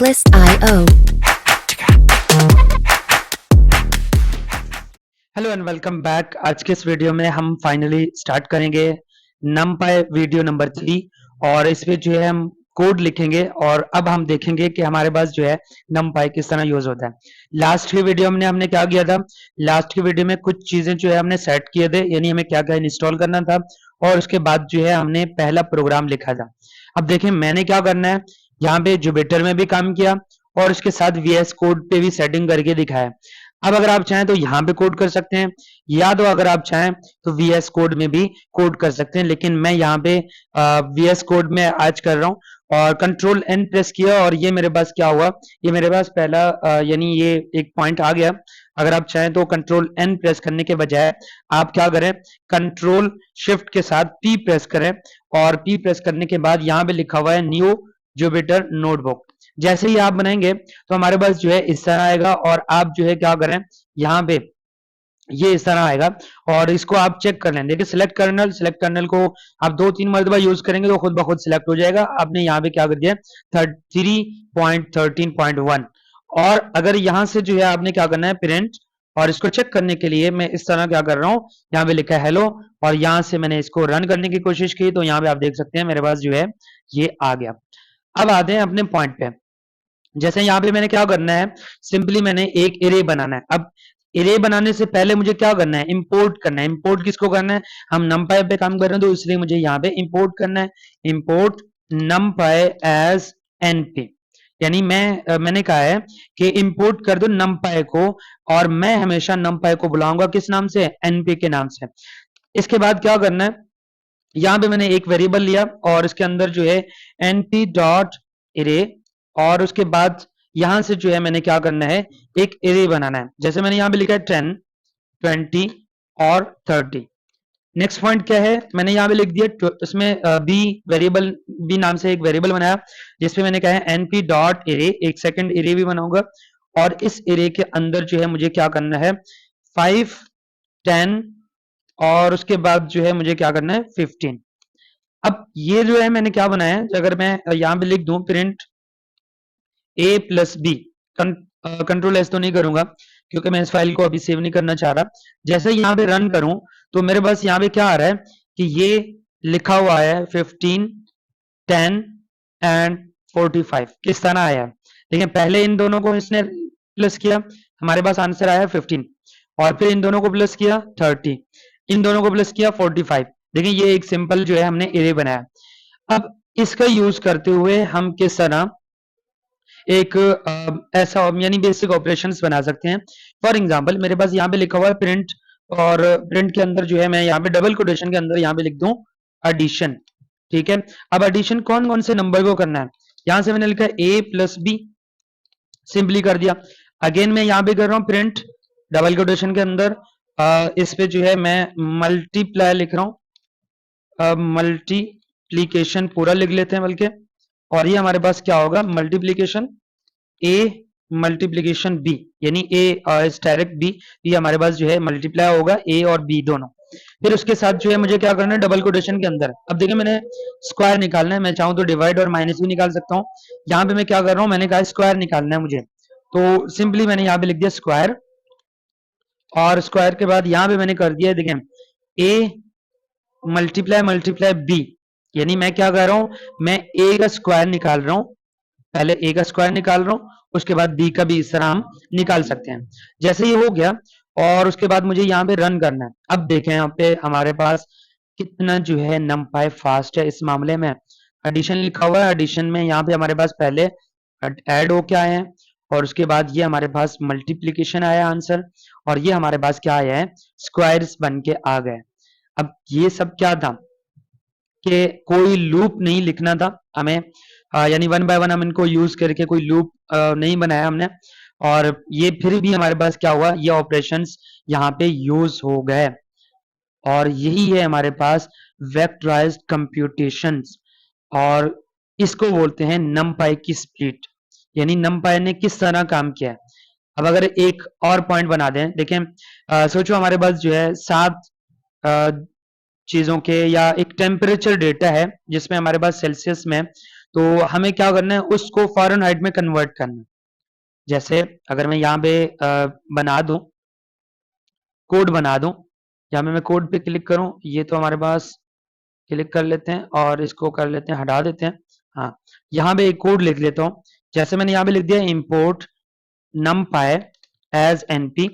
Bliss.io. Hello and welcome back. आज के इस वीडियो में हम फाइनली स्टार्ट करेंगे numpy वीडियो नंबर 3 और इस पे जो है हम कोड लिखेंगे और अब हम देखेंगे कि हमारे पास जो है numpy किस तरह यूज होता है। लास्ट की वीडियो में हमने क्या किया था, लास्ट की वीडियो में कुछ चीजें जो है हमने सेट किए थे, यानी हमें क्या क्या इंस्टॉल करना था और उसके बाद जो है हमने पहला प्रोग्राम लिखा था। अब देखें मैंने क्या करना है, यहाँ पे जुपिटर में भी काम किया और उसके साथ VS कोड पे भी सेटिंग करके दिखाया। अब अगर आप चाहें तो यहाँ पे कोड कर सकते हैं या तो अगर आप चाहें तो VS कोड में भी कोड कर सकते हैं, लेकिन मैं यहाँ पे VS कोड में आज कर रहा हूँ और कंट्रोल N प्रेस किया और ये मेरे पास क्या हुआ, ये मेरे पास पहला यानी ये एक पॉइंट आ गया। अगर आप चाहें तो कंट्रोल N प्रेस करने के बजाय आप क्या करें, कंट्रोल शिफ्ट के साथ P प्रेस करें और P प्रेस करने के बाद यहाँ पे लिखा हुआ है न्यू जुपिटर नोटबुक। जैसे ही आप बनाएंगे तो हमारे पास जो है इस तरह आएगा और आप जो है क्या करें, यहाँ पे ये इस तरह आएगा और इसको आप चेक कर लें। देखिए सिलेक्ट कर्नल को आप 2-3 मरतबा यूज करेंगे तो खुद ब खुद सिलेक्ट हो जाएगा। आपने यहाँ पे क्या कर दिया 3.13.1 और अगर यहाँ से जो है आपने क्या करना है प्रिंट, और इसको चेक करने के लिए मैं इस तरह क्या कर रहा हूँ, यहाँ पे लिखा है हेलो और यहाँ से मैंने इसको रन करने की कोशिश की तो यहाँ पे आप देख सकते हैं मेरे पास जो है ये आ गया। अब आते हैं अपने पॉइंट पे। जैसे यहाँ पे मैंने क्या करना है, सिंपली मैंने एक एरे बनाना है। अब एरे बनाने से पहले मुझे क्या करना है, इंपोर्ट करना है। इंपोर्ट किसको करना है, हम numpy पे काम कर रहे हैं तो इसलिए मुझे यहाँ पे इंपोर्ट करना है। इंपोर्ट numpy एज np, यानी मैंने कहा है कि इंपोर्ट कर दो numpy को और मैं हमेशा numpy को बुलाऊंगा किस नाम से, np के नाम से। इसके बाद क्या करना है, यहाँ पे मैंने एक वेरिएबल लिया और इसके अंदर जो है np डॉट एरे और उसके बाद यहां से जो है मैंने क्या करना है, एक एरे बनाना है। जैसे मैंने यहाँ पे लिखा है 10, 20 और 30। नेक्स्ट पॉइंट क्या है, मैंने यहाँ पे लिख दिया इसमें बी वेरिएबल, बी नाम से एक वेरिएबल बनाया जिसपे मैंने कहा है np डॉट एरे, एक सेकंड एरे भी बनाऊंगा और इस एरे के अंदर जो है मुझे क्या करना है 5, 10 और उसके बाद जो है मुझे क्या करना है 15। अब ये जो है मैंने क्या बनाया है, अगर मैं यहाँ पे लिख दूं print a plus B, control S तो नहीं करूंगा क्योंकि मैं इस फाइल को अभी सेव नहीं करना चाह रहा। जैसे यहाँ पे रन करूं तो मेरे पास यहाँ पे क्या आ रहा है कि ये लिखा हुआ है 15, 10 एंड 45 किस तरह आया है। देखिए पहले इन दोनों को इसने प्लस किया, हमारे पास आंसर आया 15 और फिर इन दोनों को प्लस किया 30, इन दोनों को प्लस किया 45। देखिए ये एक सिंपल जो है हमने एरे बनाया। अब इसका यूज करते हुए हम किस तरह एक ऐसा यानी बेसिक ऑपरेशंस बना सकते हैं। फॉर एग्जांपल मेरे पास यहाँ पे लिखा हुआ है प्रिंट और प्रिंट के अंदर जो है मैं यहाँ पे डबल कोटेशन के अंदर यहाँ पे लिख दूं एडिशन, ठीक है। अब एडिशन कौन कौन से नंबर को करना है, यहाँ से मैंने लिखा है a प्लस बी, सिंपली कर दिया। अगेन मैं यहाँ पे कर रहा हूँ प्रिंट डबल कोटेशन के अंदर इस पे जो है मैं मल्टीप्लाई लिख रहा हूँ, मल्टीप्लीकेशन पूरा लिख लेते हैं बल्कि, और ये हमारे पास क्या होगा मल्टीप्लीकेशन a मल्टीप्लीकेशन b, यानी a इज डायरेक्ट b, ये हमारे पास जो है मल्टीप्लाई होगा a और b दोनों। फिर उसके साथ जो है मुझे क्या करना है डबल कोटेशन के अंदर, अब देखिए मैंने स्क्वायर निकालना है, मैं चाहूं तो डिवाइड और माइनस भी निकाल सकता हूँ। यहाँ पे मैं क्या कर रहा हूँ, मैंने कहा स्क्वायर निकालना है मुझे तो सिंपली मैंने यहाँ पे लिख दिया स्क्वायर और स्क्वायर के बाद यहाँ पे मैंने कर दिया देखें a मल्टीप्लाई मल्टीप्लाई b, यानी मैं क्या कर रहा हूँ, मैं a का स्क्वायर निकाल रहा हूँ, पहले a का स्क्वायर निकाल रहा हूँ उसके बाद b का भी इस तरह हम निकाल सकते हैं। जैसे ये हो गया और उसके बाद मुझे यहाँ पे रन करना है। अब देखें यहाँ पे हमारे पास कितना जो है numpy फास्ट है इस मामले में। एडिशन लिखा हुआ है, एडिशन में यहाँ पे हमारे पास पहले ऐड हो के आए हैं और उसके बाद ये हमारे पास मल्टीप्लीकेशन आया आंसर और ये हमारे पास क्या आया है स्क्वायर्स बन के आ गए। अब ये सब क्या था कि कोई लूप नहीं लिखना था हमें, यानी 1 बाय 1 हम इनको यूज करके कोई लूप नहीं बनाया हमने और ये फिर भी हमारे पास क्या हुआ, ये ऑपरेशंस यहाँ पे यूज हो गए और यही है हमारे पास वेक्टराइज्ड कंप्यूटेशंस और इसको बोलते हैं numpy की स्प्लिट, यानी numpy ने किस तरह काम किया है। अब अगर एक और पॉइंट बना दें, देखें सोचो हमारे पास जो है 7 चीजों के या एक टेम्परेचर डेटा है जिसमें हमारे पास सेल्सियस में तो हमें क्या करना है, उसको फ़ारेनहाइट में कन्वर्ट करना है। जैसे अगर मैं यहाँ पे बना दूं, कोड बना दूं, यहाँ पे मैं कोड पे क्लिक करूं, ये तो हमारे पास क्लिक कर लेते हैं और इसको कर लेते हैं, हटा देते हैं। हाँ, यहाँ पे एक कोड लिख लेता हूँ। जैसे मैंने यहाँ पे लिख दिया import numpy as np,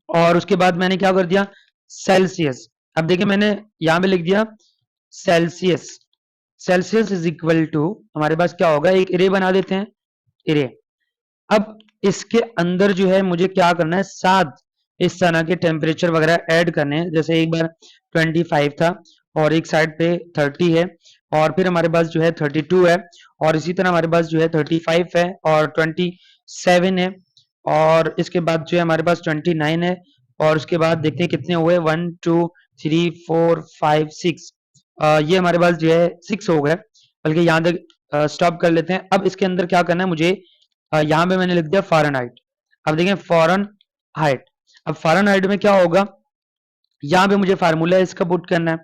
और उसके बाद मैंने क्या कर दिया, सेल्सियस। अब देखिए मैंने यहाँ पे लिख दिया Celsius. Celsius is equal to, हमारे पास क्या होगा, एक इरे बना देते हैं, इरे। अब इसके अंदर जो है मुझे क्या करना है, 7 इस तरह के टेम्परेचर वगैरह ऐड करने हैं। जैसे एक बार 25 था और एक साइड पे 30 है, और फिर हमारे पास जो है 32 है, और इसी तरह हमारे पास जो है 35 है और 27 है, और इसके बाद जो है हमारे पास 29 है, और उसके बाद देखते हैं कितने हुए, 1 2 3 4 5 6, ये हमारे पास जो है 6 हो गए। बल्कि यहाँ तक स्टॉप कर लेते हैं। अब इसके अंदर क्या करना है मुझे, यहाँ पे मैंने लिख दिया फ़ारेनहाइट। अब देखें फ़ारेनहाइट, अब फ़ारेनहाइट में क्या होगा, यहाँ पे मुझे फार्मूला इसका पुट करना है।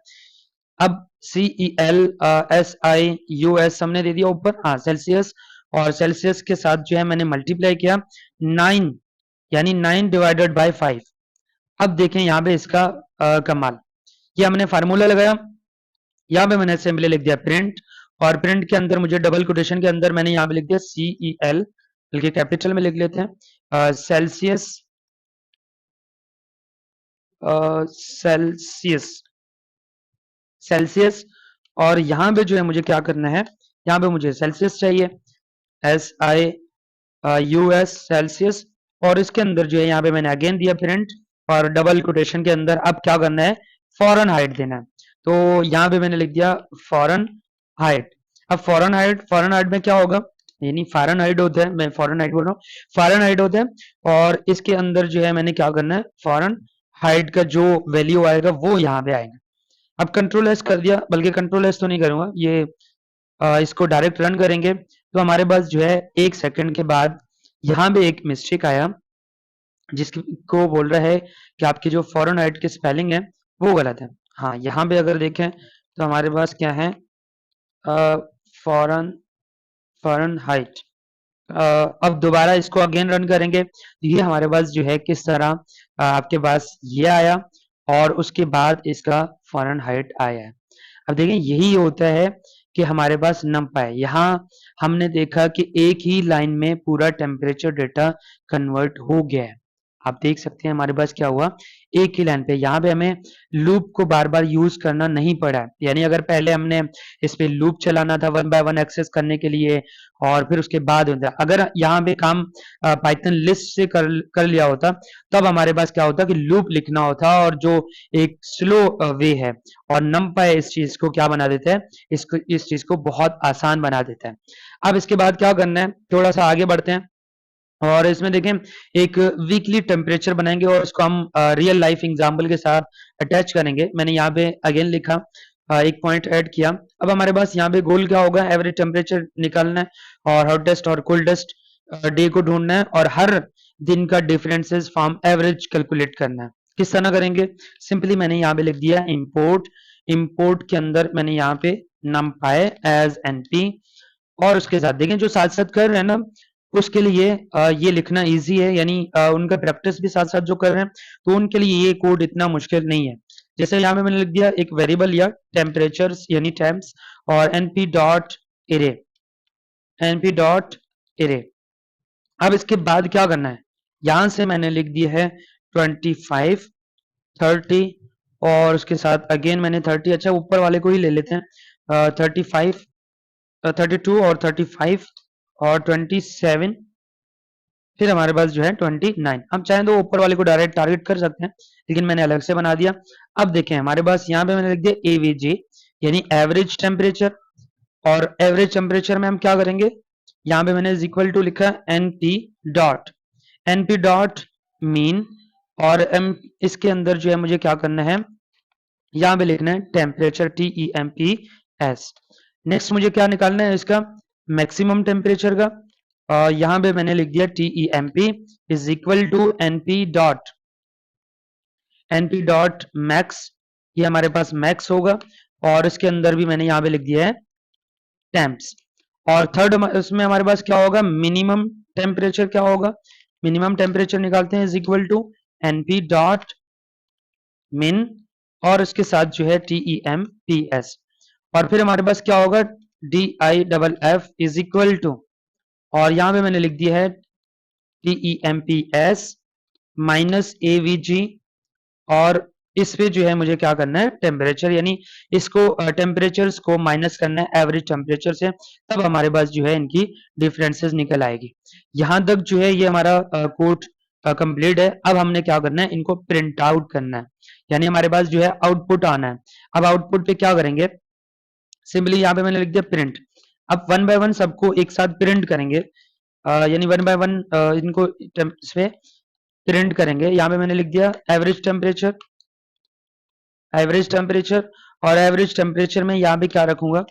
अब CELSIUS हमने दे दिया ऊपर, हाँ सेल्सियस, और सेल्सियस के साथ जो है मैंने मल्टीप्लाई किया 9, यानी 9 डिवाइडेड बाय 5। अब देखें यहाँ पे इसका कमाल, ये हमने फार्मूला लगाया, यहाँ पे मैंने सिंपली लिख दिया प्रिंट, और प्रिंट के अंदर मुझे डबल कोटेशन के अंदर मैंने यहाँ पे लिख दिया CEL, बल्कि कैपिटल में लिख लेते हैं, सेल्सियस, सेल्सियस, सेल्सियस। और यहाँ पे जो है मुझे क्या करना है, यहाँ पे मुझे सेल्सियस चाहिए, SIUS सेल्सियस, और इसके अंदर जो है यहाँ पे मैंने अगेन दिया प्रिंट, और डबल कोटेशन के अंदर अब क्या करना है, फ़ारेनहाइट देना है। तो यहाँ पे मैंने लिख दिया फ़ारेनहाइट। अब फ़ारेनहाइट में क्या होगा, यानी फ़ारेनहाइट होता है, मैं फ़ारेनहाइट बोल रहा हूँ, फ़ारेनहाइट होता है, और इसके अंदर जो है मैंने क्या करना है, फ़ारेनहाइट का जो वैल्यू आएगा वो यहाँ पे आएगा। अब कंट्रोल एस कर दिया, बल्कि कंट्रोल एस तो नहीं करूंगा, ये इसको डायरेक्ट रन करेंगे, तो हमारे पास जो है 1 सेकंड के बाद यहाँ पे एक मिस्टेक आया, जिसको बोल रहा है कि आपकी जो फ़ारेनहाइट की स्पेलिंग है वो गलत है। हाँ, यहाँ पे अगर देखें तो हमारे पास क्या है, फॉरेन फ़ारेनहाइट। अब दोबारा इसको अगेन रन करेंगे, ये हमारे पास जो है किस तरह आपके पास ये आया, और उसके बाद इसका फ़ारेनहाइट आया है। अब देखें यही होता है कि हमारे पास numpy, यहाँ हमने देखा कि एक ही लाइन में पूरा टेम्परेचर डेटा कन्वर्ट हो गया है। आप देख सकते हैं हमारे पास क्या हुआ, एक ही लाइन पे, यहाँ पे हमें लूप को बार बार यूज करना नहीं पड़ा है। यानी अगर पहले हमने इस पे लूप चलाना था 1 बाय 1 एक्सेस करने के लिए, और फिर उसके बाद होता, अगर यहाँ पे काम पाइथन लिस्ट से कर लिया होता, तब हमारे पास क्या होता कि लूप लिखना होता, और जो एक स्लो वे है, और numpy इस चीज को क्या बना देता है, इस चीज को बहुत आसान बना देता है। अब इसके बाद क्या करना है, थोड़ा सा आगे बढ़ते हैं, और इसमें देखें एक वीकली टेम्परेचर बनाएंगे, और इसको हम रियल लाइफ एग्जांपल के साथ अटैच करेंगे। मैंने यहाँ पे अगेन लिखा, एक पॉइंट ऐड किया। अब हमारे पास यहाँ पे गोल क्या होगा, एवरेज टेम्परेचर निकालना है, और हॉटेस्ट और कोल्डेस्ट डे को ढूंढना है, और हर दिन का डिफरेंसेस फ्रॉम एवरेज कैलकुलेट करना है। किस तरह करेंगे, सिंपली मैंने यहाँ पे लिख दिया इंपोर्ट के अंदर मैंने यहाँ पे numpy as np, और उसके साथ देखें जो साथ साथ कर रहे हैं ना, उसके लिए ये लिखना इजी है, यानी उनका प्रैक्टिस भी साथ साथ जो कर रहे हैं, तो उनके लिए ये कोड इतना मुश्किल नहीं है। जैसे यहाँ पे मैंने लिख दिया एक वेरिएबल या टेम्परेचर्स यानी टेम्प्स, और np.array। अब इसके बाद क्या करना है, यहां से मैंने लिख दिया है 25 30, और उसके साथ अगेन मैंने 30, अच्छा ऊपर वाले को ही ले लेते हैं, 35 32 और 35 और 27, फिर हमारे पास जो है 29। हम चाहें तो ऊपर वाले को डायरेक्ट टारगेट कर सकते हैं, लेकिन मैंने अलग से बना दिया। अब देखें हमारे पास यहाँ पे मैंने लिख दिया एवीजे, यानी एवरेज टेम्परेचर, और एवरेज टेम्परेचर में हम क्या करेंगे, यहाँ पे मैंने इक्वल टू लिखा np डॉट मीन, और इसके अंदर जो है मुझे क्या करना है, यहाँ पे लिखना है टेम्परेचर TEMPS। नेक्स्ट मुझे क्या निकालना है, इसका मैक्सिमम टेम्परेचर का, यहाँ पे मैंने लिख दिया TEMP is equal to np dot max, ये हमारे पास मैक्स होगा, और इसके अंदर भी मैंने यहाँ पे लिख दिया है टेम्प्स। और थर्ड इसमें हमारे पास क्या होगा, मिनिमम टेम्परेचर क्या होगा, मिनिमम टेम्परेचर निकालते हैं is equal to NP dot min और इसके साथ जो है TEMPS और फिर हमारे पास क्या होगा DIFF इज इक्वल टू और यहां पे मैंने लिख दिया है TEMPS माइनस AVG और इस पे जो है मुझे क्या करना है टेम्परेचर, यानी इसको टेम्परेचर्स को माइनस करना है एवरेज टेम्परेचर से, तब हमारे पास जो है इनकी डिफरेंसेस निकल आएगी। यहां तक जो है ये हमारा कोड कंप्लीट है। अब हमने क्या करना है, इनको प्रिंट आउट करना है, यानी हमारे पास जो है आउटपुट आना है। अब आउटपुट पे क्या करेंगे, सिंपली यहाँ पे मैंने लिख दिया प्रिंट। अब वन बाय वन सबको एक साथ प्रिंट करेंगे, यानी वन बाय वन इनको इस पे प्रिंट करेंगे। यहाँ पे मैंने लिख दिया एवरेज टेम्परेचर, एवरेज टेम्परेचर और एवरेज टेम्परेचर में यहाँ पे क्या रखूंगा,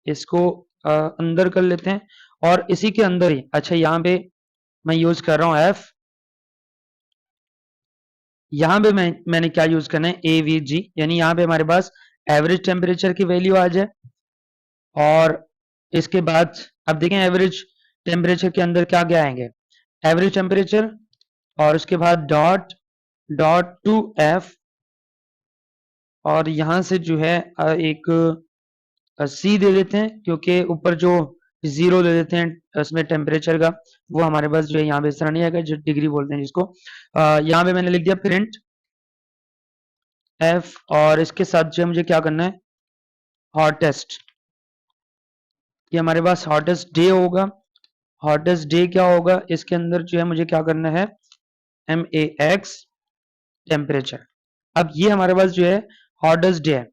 इसको अंदर कर लेते हैं और इसी के अंदर ही, अच्छा यहाँ पे मैं यूज कर रहा हूँ एफ, यहाँ पे मैंने क्या यूज करना है AVG, यानी यहाँ पे हमारे पास एवरेज टेम्परेचर की वैल्यू आ जाए और इसके बाद अब देखें एवरेज टेम्परेचर के अंदर क्या क्या आएंगे, एवरेज टेम्परेचर और उसके बाद डॉट डॉट टू एफ और यहां से जो है एक C दे देते हैं, क्योंकि ऊपर जो जीरो दे देते हैं उसमें टेम्परेचर का, वो हमारे पास जो है यहाँ पे इस तरह नहीं आएगा, जो डिग्री बोलते हैं जिसको। यहाँ पे मैंने लिख दिया प्रिंट F और इसके साथ जो है मुझे क्या करना है हॉटेस्ट, ये हमारे पास हॉटेस्ट डे होगा। हॉटेस्ट डे क्या होगा, इसके अंदर जो है मुझे क्या करना है MAX टेम्परेचर। अब ये हमारे पास जो है हॉटेस्ट डे है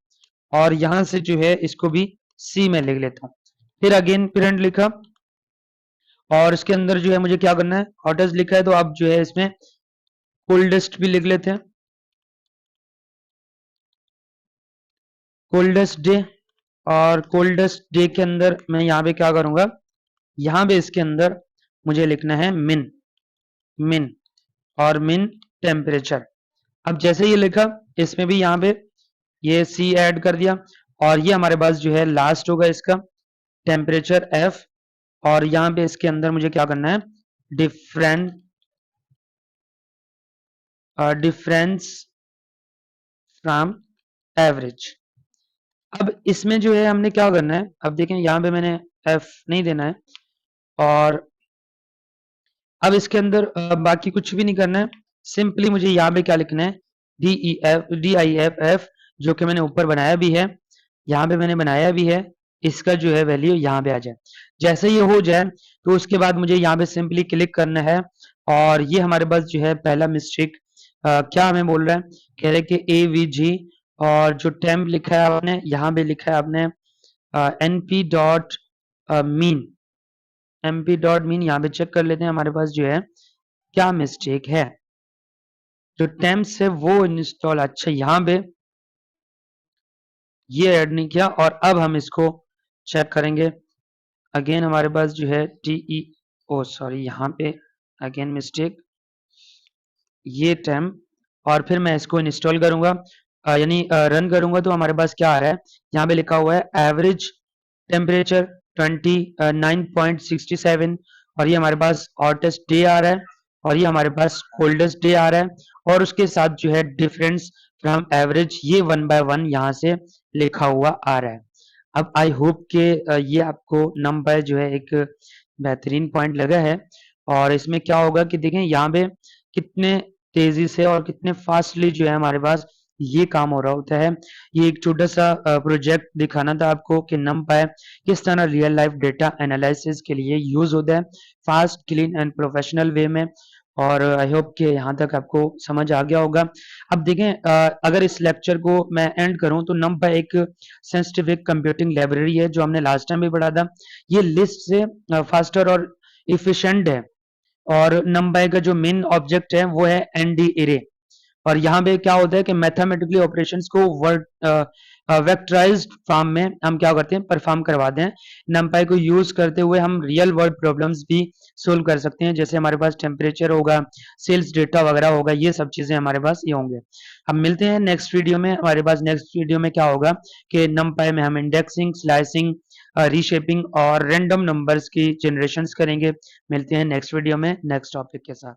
और यहां से जो है इसको भी C में लिख लेता हूं, फिर अगेन प्रिंट लिखा और इसके अंदर जो है मुझे क्या करना है हॉटेस्ट लिखा है, तो अब जो है इसमें कोल्डेस्ट भी लिख लेते हैं, कोल्डेस्ट डे और कोल्डेस्ट डे के अंदर मैं यहाँ पे क्या करूंगा, यहाँ पे इसके अंदर मुझे लिखना है मिन, मिन और मिन टेम्परेचर। अब जैसे ये लिखा इसमें भी यहाँ पे ये C ऐड कर दिया और ये हमारे पास जो है लास्ट होगा इसका टेम्परेचर F और यहाँ पे इसके अंदर मुझे क्या करना है डिफरेंस फ्रॉम एवरेज। अब इसमें जो है हमने क्या करना है, अब देखें यहाँ पे मैंने F नहीं देना है और अब इसके अंदर बाकी कुछ भी नहीं करना है, सिंपली मुझे यहाँ पे क्या लिखना है DIFF जो कि मैंने ऊपर बनाया भी है, यहाँ पे मैंने बनाया भी है, इसका जो है वैल्यू यहाँ पे आ जाए। जैसे ये हो जाए तो उसके बाद मुझे यहाँ पे सिंपली क्लिक करना है और ये हमारे पास जो है पहला मिस्टेक क्या हमें बोल रहा है, कह रहे कि AVG और जो टेम्प लिखा है आपने यहाँ पे लिखा है आपने NP dot mean, MP dot mean यहाँ पे चेक कर लेते हैं हमारे पास जो है क्या मिस्टेक है, जो टेम्प्स है वो इंस्टॉल, अच्छा यहाँ पे ये ऐड नहीं किया और अब हम इसको चेक करेंगे। अगेन हमारे पास जो है सॉरी यहाँ पे अगेन मिस्टेक, ये टेम्प और फिर मैं इसको इंस्टॉल करूंगा यानी रन करूंगा तो हमारे पास क्या आ रहा है, यहाँ पे लिखा हुआ है एवरेज टेम्परेचर 29.67 और ये हमारे पास हॉटेस्ट डे आ रहा है और ये हमारे पास कोल्डेस्ट डे आ रहा है और उसके साथ जो है डिफरेंस फ्रॉम एवरेज ये वन बाय वन यहाँ से लिखा हुआ आ रहा है। अब आई होप के ये आपको नंबर जो है एक बेहतरीन पॉइंट लगा है और इसमें क्या होगा कि देखें यहाँ पे कितने तेजी से और कितने फास्टली जो है हमारे पास ये काम हो रहा होता है। ये एक छोटा सा प्रोजेक्ट दिखाना था आपको कि NumPy किस तरह रियल लाइफ डेटा एनालिसिस के लिए यूज होता है fast clean and professional way में और आई होप कि यहाँ तक आपको समझ आ गया होगा। अब देखें अगर इस लेक्चर को मैं एंड करूं तो NumPy एक सेंसिटिव कंप्यूटिंग लाइब्रेरी है जो हमने लास्ट टाइम भी पढ़ा था, ये लिस्ट से फास्टर और इफिशिएंट है और NumPy का जो मेन ऑब्जेक्ट है वो है ND एरे और यहाँ पे क्या होता है कि मैथमेटिकली ऑपरेशंस को वर्ड वेक्टराइज्ड फॉर्म में हम क्या करते हैं परफॉर्म करवाते हैं। NumPy को यूज करते हुए हम रियल वर्ल्ड प्रॉब्लम्स भी सोल्व कर सकते हैं, जैसे हमारे पास टेम्परेचर होगा, सेल्स डेटा वगैरह होगा, ये सब चीजें हमारे पास ये होंगे। हम मिलते हैं नेक्स्ट वीडियो में। हमारे पास नेक्स्ट वीडियो में क्या होगा कि NumPy में हम इंडेक्सिंग, स्लाइसिंग, रीशेपिंग और रैंडम नंबर्स की जनरेशंस करेंगे। मिलते हैं नेक्स्ट वीडियो में नेक्स्ट टॉपिक के साथ।